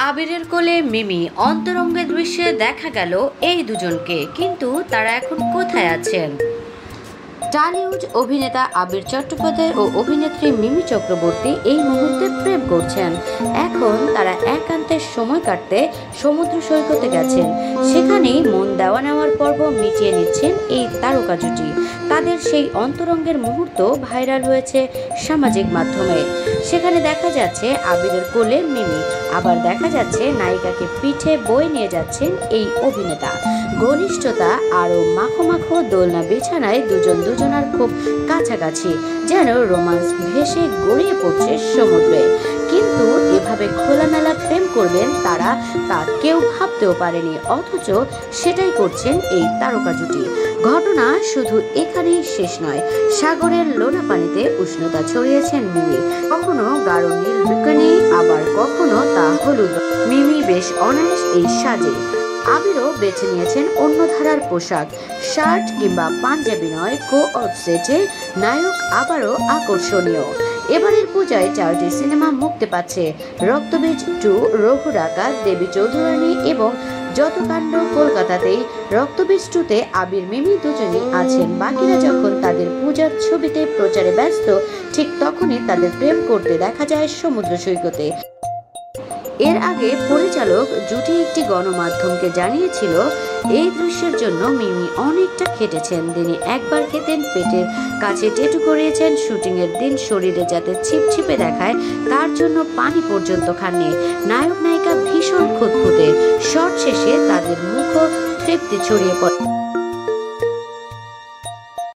আবিরের কোলে মিমি অন্তরঙ্গের দৃশ্যে দেখা গেল এই দুজনকে, কিন্তু তারা এখন কোথায় আছেন? টলিউড অভিনেতা আবির চট্টোপাধ্যায় ও অভিনেত্রী মিমি চক্রবর্তী এই মুহূর্তে প্রেম করছেন। এখন তারা একান্তের সময় কাটতে সমুদ্র সৈকতে গেছেন। সেখানেই মন দেওয়া নেওয়ার পর্ব মিটিয়ে নিচ্ছেন এই তারকা জুটি। তাদের সেই অন্তরঙ্গের মুহূর্ত ভাইরাল হয়েছে সামাজিক মাধ্যমে। সেখানে দেখা যাচ্ছে আবিরের কোলে মিমি, আবার দেখা যাচ্ছে নায়িকাকে পিঠে বয়ে নিয়ে যাচ্ছেন এই অভিনেতা। ঘনিষ্ঠতা আরও মাখো মাখো দোলনা বিছানায় দুজনার খুব কাছাকাছি, যেন রোমান্স ভেসে গড়িয়ে পড়ছে সমুদ্রে। কিন্তু এভাবে খোলামেলা প্রেম করবেন তারা, তা কেউ ভাবতেও পারেনি, অথচ সেটাই করছেন এই তারকা জুটি। ঘটনা শুধু এখানেই শেষ নয়। সাগরের লোনা পানিতে উষ্ণতা ছড়িয়েছেন মিমি, কখনো গাঢ় নীল বিকিনি, আবার কখনো তা হলুদ। মিমি বেশ অনায়াস এই সাজে। আবিরও বেছে নিয়েছেন অন্য ধারার পোশাক, শার্ট কিংবা পাঞ্জাবি নয়, কো-অপ সেটে নায়ক আবারও আকর্ষণীয়। এবারের পূজায় 4টি সিনেমা মুক্তি পাচ্ছে: রক্তবীজ 2, রঘু ডাকাত, দেবী চৌধুরানী এবং যত কাণ্ড। কলকাতাতেই রক্তবীজ 2তে আবির মিমি দুজনেই আছেন। বাকিরা যখন তাদের পূজার ছবিতে প্রচারে ব্যস্ত, ঠিক তখনই তাদের প্রেম করতে দেখা যায় সমুদ্র সৈকতে। এর আগে পরিচালক জুটি একটি গণমাধ্যমকে জানিয়েছিল, এই দৃশ্যের জন্য মিমি অনেকটা খেটেছেন। তিনি একবার খেতেন, পেটের কাছে টেটু করিয়েছেন। শুটিংয়ের দিন শরীরে যাতে ছিপছিপে দেখায় তার জন্য পানি পর্যন্ত খাননি। নায়ক নায়িকা ভীষণ খুঁতখুঁতে। শট শেষে তাদের মুখও তৃপ্তি ছড়িয়ে পড়ে।